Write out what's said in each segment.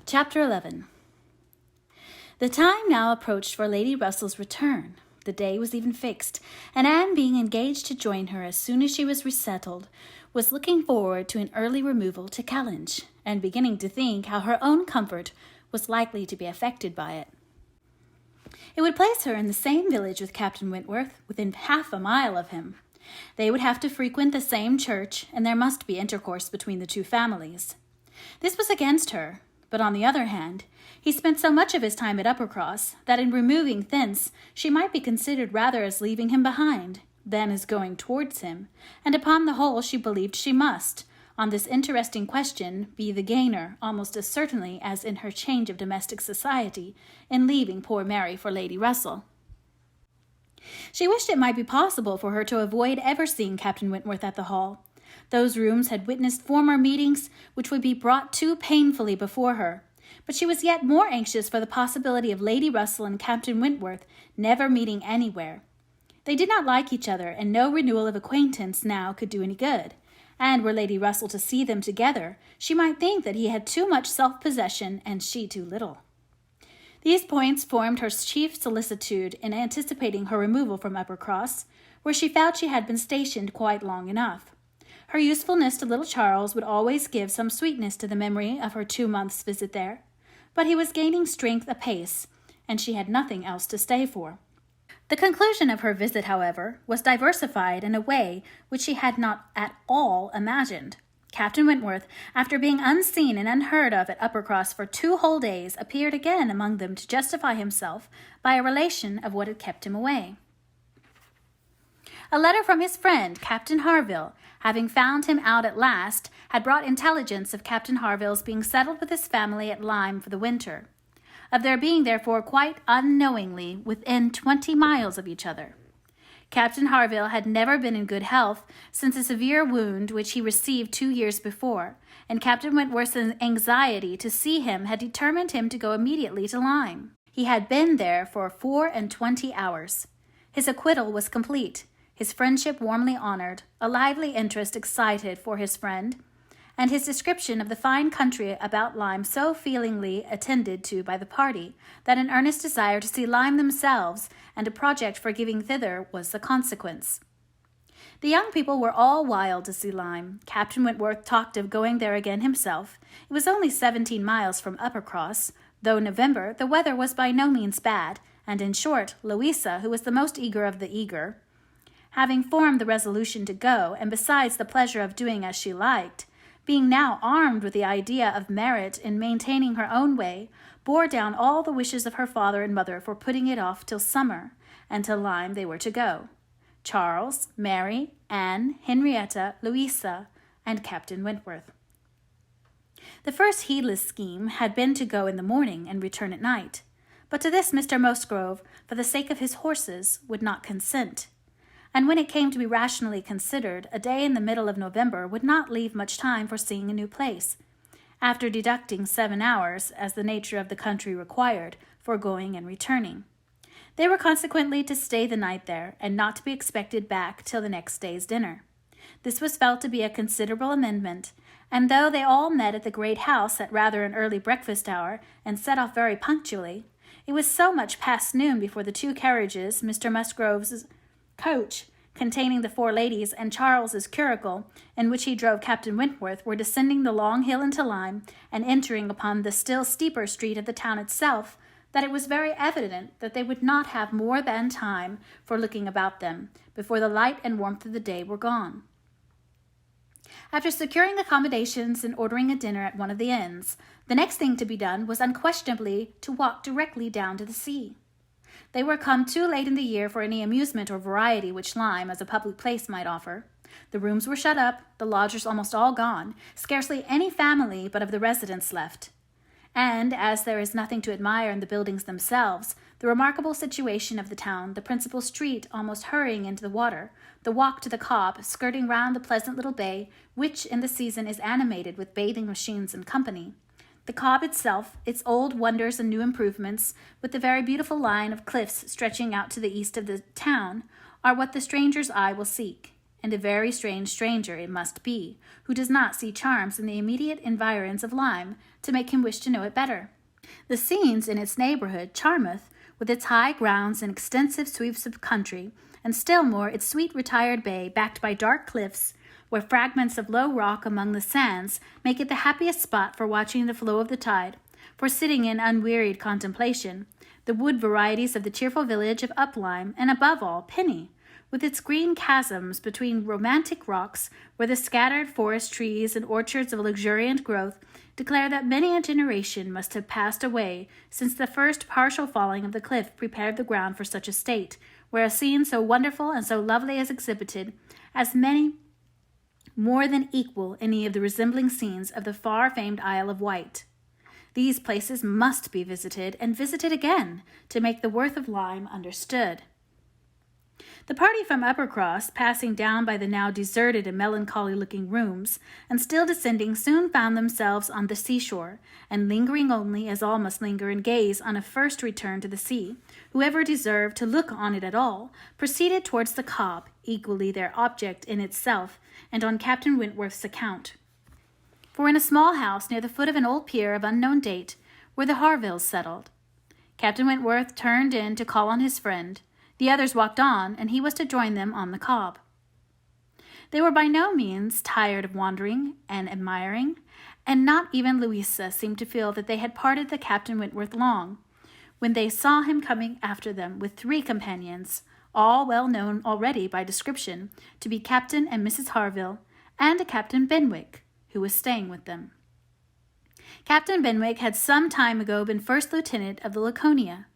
Chapter 11. The time now approached for Lady Russell's return. The day was even fixed, and Anne, being engaged to join her as soon as she was resettled, was looking forward to an early removal to Kellynch, and beginning to think how her own comfort was likely to be affected by it. It would place her in the same village with Captain Wentworth, within half a mile of him. They would have to frequent the same church, and there must be intercourse between the two families. This was against her, but on the other hand, he spent so much of his time at Uppercross that in removing thence she might be considered rather as leaving him behind than as going towards him, and upon the whole she believed she must, on this interesting question, be the gainer almost as certainly as in her change of domestic society in leaving poor Mary for Lady Russell. She wished it might be possible for her to avoid ever seeing Captain Wentworth at the Hall. Those rooms had witnessed former meetings which would be brought too painfully before her, but she was yet more anxious for the possibility of Lady Russell and Captain Wentworth never meeting anywhere. They did not like each other, and no renewal of acquaintance now could do any good, and were Lady Russell to see them together, she might think that he had too much self-possession and she too little. These points formed her chief solicitude in anticipating her removal from Uppercross, where she felt she had been stationed quite long enough. Her usefulness to little Charles would always give some sweetness to the memory of her 2 months' visit there, but he was gaining strength apace, and she had nothing else to stay for. The conclusion of her visit, however, was diversified in a way which she had not at all imagined. Captain Wentworth, after being unseen and unheard of at Uppercross for 2 whole days, appeared again among them to justify himself by a relation of what had kept him away. A letter from his friend, Captain Harville, having found him out at last, had brought intelligence of Captain Harville's being settled with his family at Lyme for the winter, of their being therefore quite unknowingly within 20 miles of each other. Captain Harville had never been in good health since a severe wound which he received 2 years before, and Captain Wentworth's anxiety to see him had determined him to go immediately to Lyme. He had been there for 24 hours. His acquittal was complete, his friendship warmly honored, a lively interest excited for his friend, and his description of the fine country about Lyme so feelingly attended to by the party, that an earnest desire to see Lyme themselves and a project for giving thither was the consequence. The young people were all wild to see Lyme. Captain Wentworth talked of going there again himself. It was only 17 miles from Uppercross, though November the weather was by no means bad, and in short, Louisa, who was the most eager of the eager, having formed the resolution to go, and besides the pleasure of doing as she liked, being now armed with the idea of merit in maintaining her own way, bore down all the wishes of her father and mother for putting it off till summer, and to Lyme they were to go. Charles, Mary, Anne, Henrietta, Louisa, and Captain Wentworth. The first heedless scheme had been to go in the morning and return at night, but to this Mr. Musgrove, for the sake of his horses, would not consent. And when it came to be rationally considered, a day in the middle of November would not leave much time for seeing a new place, after deducting 7 hours, as the nature of the country required, for going and returning. They were consequently to stay the night there, and not to be expected back till the next day's dinner. This was felt to be a considerable amendment, and though they all met at the great house at rather an early breakfast hour, and set off very punctually, it was so much past noon before the 2 carriages, Mr. Musgrove's coach, containing the 4 ladies, and Charles's curricle, in which he drove Captain Wentworth, were descending the long hill into Lyme, and entering upon the still steeper street of the town itself, that it was very evident that they would not have more than time for looking about them, before the light and warmth of the day were gone. After securing accommodations and ordering a dinner at one of the inns, the next thing to be done was unquestionably to walk directly down to the sea. They were come too late in the year for any amusement or variety which Lyme, as a public place, might offer. The rooms were shut up, the lodgers almost all gone, scarcely any family but of the residents left. And, as there is nothing to admire in the buildings themselves, the remarkable situation of the town, the principal street almost hurrying into the water, the walk to the Cobb, skirting round the pleasant little bay, which in the season is animated with bathing machines and company, the Cobb itself, its old wonders and new improvements, with the very beautiful line of cliffs stretching out to the east of the town, are what the stranger's eye will seek. and a very strange stranger it must be, who does not see charms in the immediate environs of Lyme to make him wish to know it better. The scenes in its neighborhood charmeth, with its high grounds and extensive sweeps of country, and still more its sweet retired bay, backed by dark cliffs, where fragments of low rock among the sands make it the happiest spot for watching the flow of the tide, for sitting in unwearied contemplation, the wood varieties of the cheerful village of Uplyme, and above all, Penny, with its green chasms between romantic rocks, where the scattered forest trees and orchards of luxuriant growth declare that many a generation must have passed away since the first partial falling of the cliff prepared the ground for such a state, where a scene so wonderful and so lovely is exhibited, as many more than equal any of the resembling scenes of the far-famed Isle of Wight. These places must be visited, and visited again, to make the worth of Lyme understood. The party from Uppercross, passing down by the now deserted and melancholy-looking rooms, and still descending, soon found themselves on the seashore, and lingering only, as all must linger and gaze on a first return to the sea, whoever deserved to look on it at all, proceeded towards the Cobb, equally their object in itself, and on Captain Wentworth's account. For in a small house near the foot of an old pier of unknown date were the Harvilles settled. Captain Wentworth turned in to call on his friend. The others walked on, and he was to join them on the Cobb. They were by no means tired of wandering and admiring, and not even Louisa seemed to feel that they had parted the Captain Wentworth long, when they saw him coming after them with 3 companions, all well known already by description to be Captain and Mrs. Harville, and a Captain Benwick, who was staying with them. Captain Benwick had some time ago been first lieutenant of the Laconia,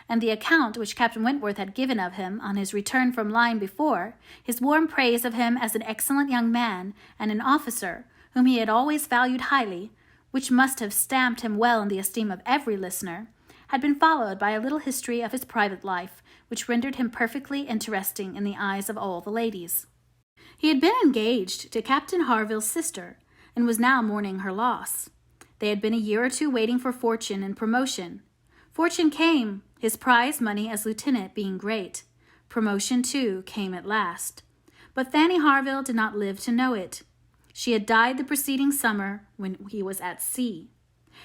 and the account which Captain Wentworth had given of him on his return from Lyme before, his warm praise of him as an excellent young man and an officer whom he had always valued highly, which must have stamped him well in the esteem of every listener, had been followed by a little history of his private life, which rendered him perfectly interesting in the eyes of all the ladies. He had been engaged to Captain Harville's sister, and was now mourning her loss. They had been a year or 2 waiting for fortune and promotion. Fortune came, his prize money as lieutenant being great. Promotion, too, came at last. But Fanny Harville did not live to know it. She had died the preceding summer when he was at sea.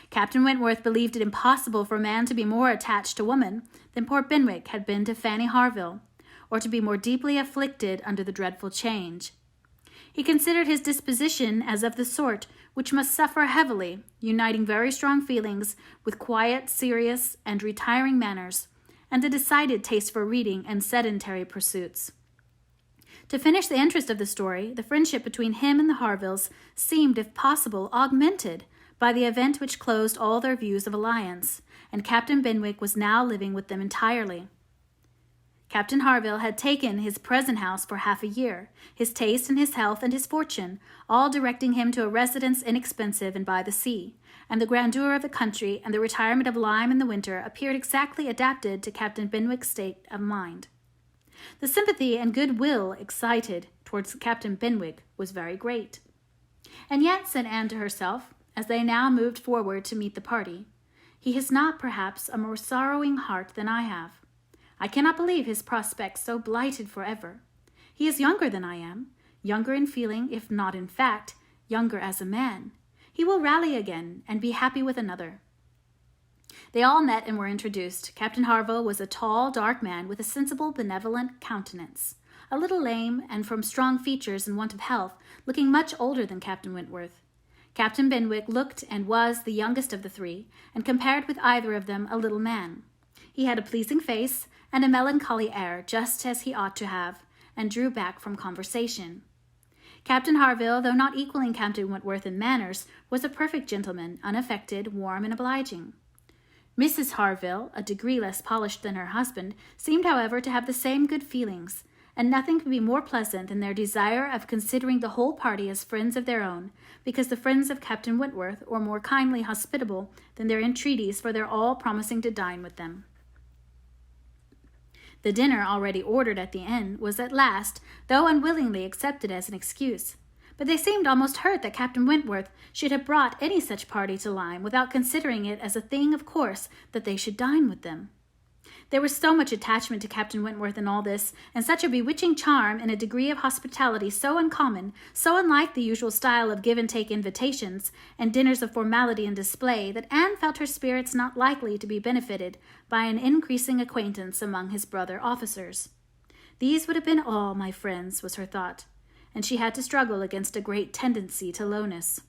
Captain Wentworth believed it impossible for a man to be more attached to woman than poor Benwick had been to Fanny Harville, or to be more deeply afflicted under the dreadful change. He considered his disposition as of the sort which must suffer heavily, uniting very strong feelings with quiet, serious, and retiring manners, and a decided taste for reading and sedentary pursuits. To finish the interest of the story, the friendship between him and the Harvilles seemed, if possible, augmented by the event which closed all their views of alliance, and Captain Benwick was now living with them entirely. Captain Harville had taken his present house for half a year, his taste and his health and his fortune, all directing him to a residence inexpensive and by the sea, and the grandeur of the country and the retirement of Lyme in the winter appeared exactly adapted to Captain Benwick's state of mind. The sympathy and good will excited towards Captain Benwick was very great. And yet, said Anne to herself, as they now moved forward to meet the party, he has not, perhaps, a more sorrowing heart than I have. I cannot believe his prospects so blighted forever. He is younger than I am, younger in feeling, if not in fact, younger as a man. He will rally again and be happy with another. They all met and were introduced. Captain Harville was a tall, dark man with a sensible, benevolent countenance, a little lame, and from strong features and want of health, looking much older than Captain Wentworth. Captain Benwick looked and was the youngest of the 3, and compared with either of them a little man. He had a pleasing face and a melancholy air, just as he ought to have, and drew back from conversation. Captain Harville, though not equaling Captain Wentworth in manners, was a perfect gentleman, unaffected, warm, and obliging. Mrs. Harville, a degree less polished than her husband, seemed, however, to have the same good feelings, and nothing could be more pleasant than their desire of considering the whole party as friends of their own, because the friends of Captain Wentworth were more kindly hospitable than their entreaties for their all promising to dine with them. The dinner, already ordered at the inn, was at last, though unwillingly, accepted as an excuse. But they seemed almost hurt that Captain Wentworth should have brought any such party to Lyme without considering it as a thing of course that they should dine with them. There was so much attachment to Captain Wentworth in all this, and such a bewitching charm and a degree of hospitality so uncommon, so unlike the usual style of give-and-take invitations, and dinners of formality and display, that Anne felt her spirits not likely to be benefited by an increasing acquaintance among his brother officers. These would have been all my friends, was her thought, and she had to struggle against a great tendency to lowness.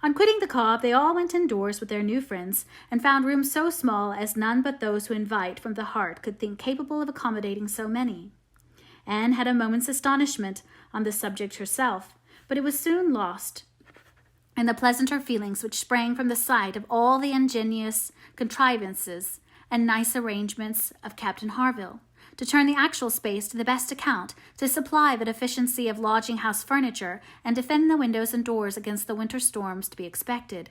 On quitting the Cobb, they all went indoors with their new friends, and found rooms so small as none but those who invite from the heart could think capable of accommodating so many. Anne had a moment's astonishment on the subject herself, but it was soon lost in the pleasanter feelings which sprang from the sight of all the ingenious contrivances and nice arrangements of Captain Harville, to turn the actual space to the best account, to supply the deficiency of lodging-house furniture, and defend the windows and doors against the winter storms to be expected.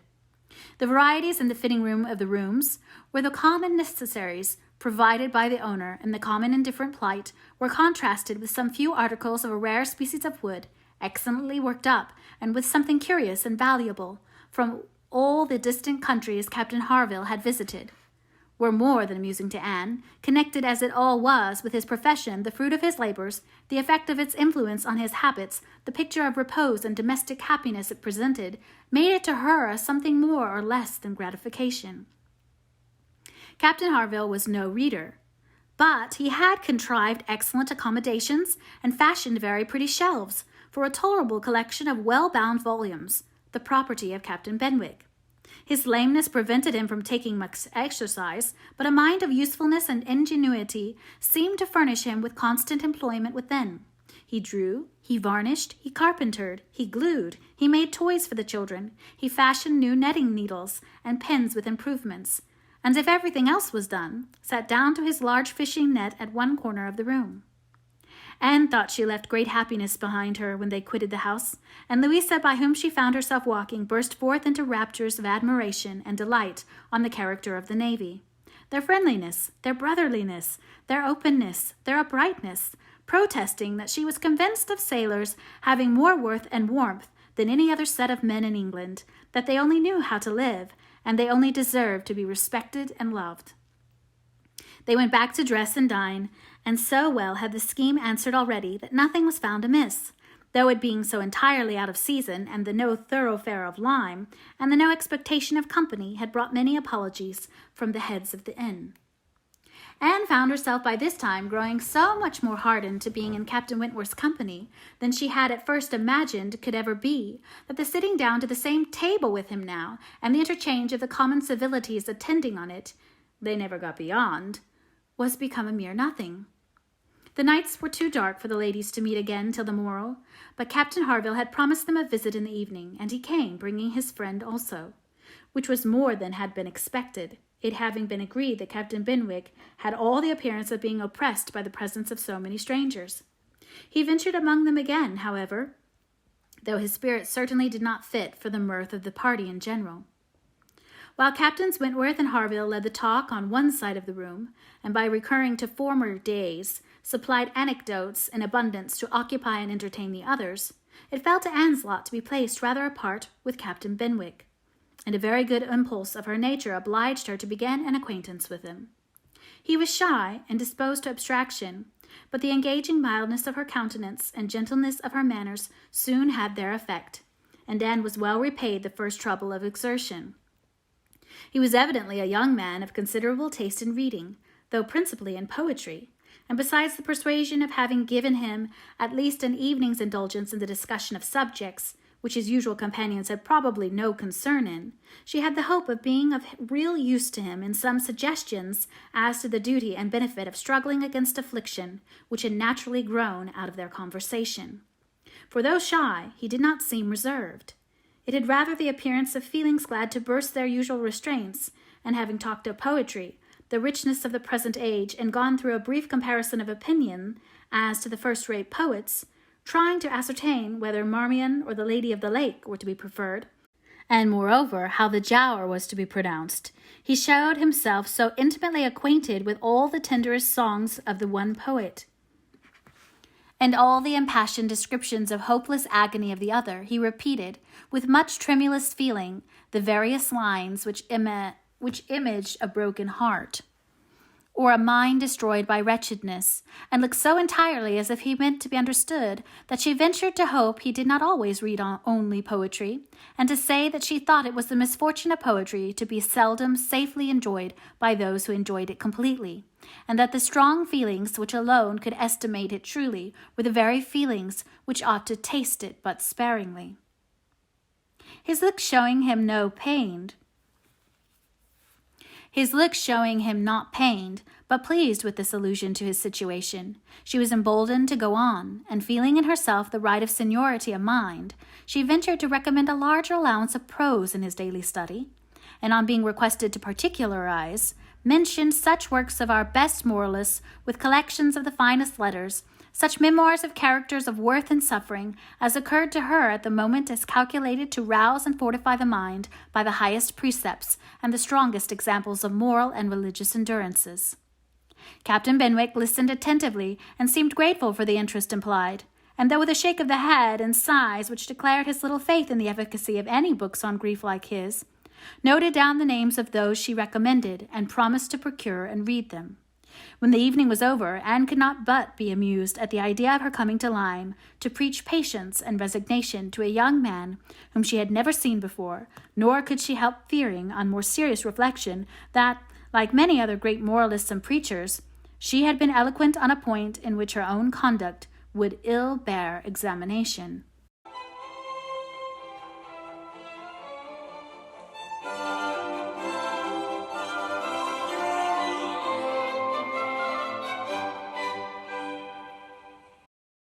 The varieties in the fitting room of the rooms were the common necessaries provided by the owner, and the common indifferent plight were contrasted with some few articles of a rare species of wood, excellently worked up, and with something curious and valuable from all the distant countries Captain Harville had visited, were more than amusing to Anne, connected as it all was with his profession, the fruit of his labors, the effect of its influence on his habits, the picture of repose and domestic happiness it presented, made it to her a something more or less than gratification. Captain Harville was no reader, but he had contrived excellent accommodations and fashioned very pretty shelves for a tolerable collection of well-bound volumes, the property of Captain Benwick. His lameness prevented him from taking much exercise, but a mind of usefulness and ingenuity seemed to furnish him with constant employment within. He drew, he varnished, he carpentered, he glued, he made toys for the children, he fashioned new netting needles and pens with improvements, and if everything else was done, sat down to his large fishing net at one corner of the room. Anne thought she left great happiness behind her when they quitted the house, and Louisa, by whom she found herself walking, burst forth into raptures of admiration and delight on the character of the navy. Their friendliness, their brotherliness, their openness, their uprightness, protesting that she was convinced of sailors having more worth and warmth than any other set of men in England, that they only knew how to live, and they only deserved to be respected and loved. They went back to dress and dine, and so well had the scheme answered already that nothing was found amiss, though it being so entirely out of season, and the no thoroughfare of Lyme, and the no expectation of company, had brought many apologies from the heads of the inn. Anne found herself by this time growing so much more hardened to being in Captain Wentworth's company than she had at first imagined could ever be, that the sitting down to the same table with him now, and the interchange of the common civilities attending on it, they never got beyond, was become a mere nothing. The nights were too dark for the ladies to meet again till the morrow, but Captain Harville had promised them a visit in the evening, and he came, bringing his friend also, which was more than had been expected, it having been agreed that Captain Benwick had all the appearance of being oppressed by the presence of so many strangers. He ventured among them again, however, though his spirit certainly did not fit for the mirth of the party in general. While Captains Wentworth and Harville led the talk on one side of the room, and by recurring to former days, supplied anecdotes in abundance to occupy and entertain the others, it fell to Anne's lot to be placed rather apart with Captain Benwick, and a very good impulse of her nature obliged her to begin an acquaintance with him. He was shy and disposed to abstraction, but the engaging mildness of her countenance and gentleness of her manners soon had their effect, and Anne was well repaid the first trouble of exertion. He was evidently a young man of considerable taste in reading, though principally in poetry, and besides the persuasion of having given him at least an evening's indulgence in the discussion of subjects, which his usual companions had probably no concern in, she had the hope of being of real use to him in some suggestions as to the duty and benefit of struggling against affliction, which had naturally grown out of their conversation. For though shy, he did not seem reserved. It had rather the appearance of feelings glad to burst their usual restraints, and having talked of poetry, the richness of the present age, and gone through a brief comparison of opinion as to the first-rate poets, trying to ascertain whether Marmion or the Lady of the Lake were to be preferred, and moreover how the Giaour was to be pronounced, he showed himself so intimately acquainted with all the tenderest songs of the one poet, and all the impassioned descriptions of hopeless agony of the other, he repeated, with much tremulous feeling, the various lines which imaged a broken heart, or a mind destroyed by wretchedness, and looked so entirely as if he meant to be understood that she ventured to hope he did not always read only poetry, and to say that she thought it was the misfortune of poetry to be seldom safely enjoyed by those who enjoyed it completely, and that the strong feelings which alone could estimate it truly were the very feelings which ought to taste it but sparingly. His look showing him not pained, but pleased with this allusion to his situation, she was emboldened to go on, and feeling in herself the right of seniority of mind, she ventured to recommend a larger allowance of prose in his daily study, and on being requested to particularize, mentioned such works of our best moralists with collections of the finest letters, such memoirs of characters of worth and suffering as occurred to her at the moment as calculated to rouse and fortify the mind by the highest precepts and the strongest examples of moral and religious endurances. Captain Benwick listened attentively and seemed grateful for the interest implied, and though with a shake of the head and sighs which declared his little faith in the efficacy of any books on grief like his, noted down the names of those she recommended and promised to procure and read them. When the evening was over, Anne could not but be amused at the idea of her coming to Lyme to preach patience and resignation to a young man whom she had never seen before, nor could she help fearing, on more serious reflection, that, like many other great moralists and preachers, she had been eloquent on a point in which her own conduct would ill bear examination.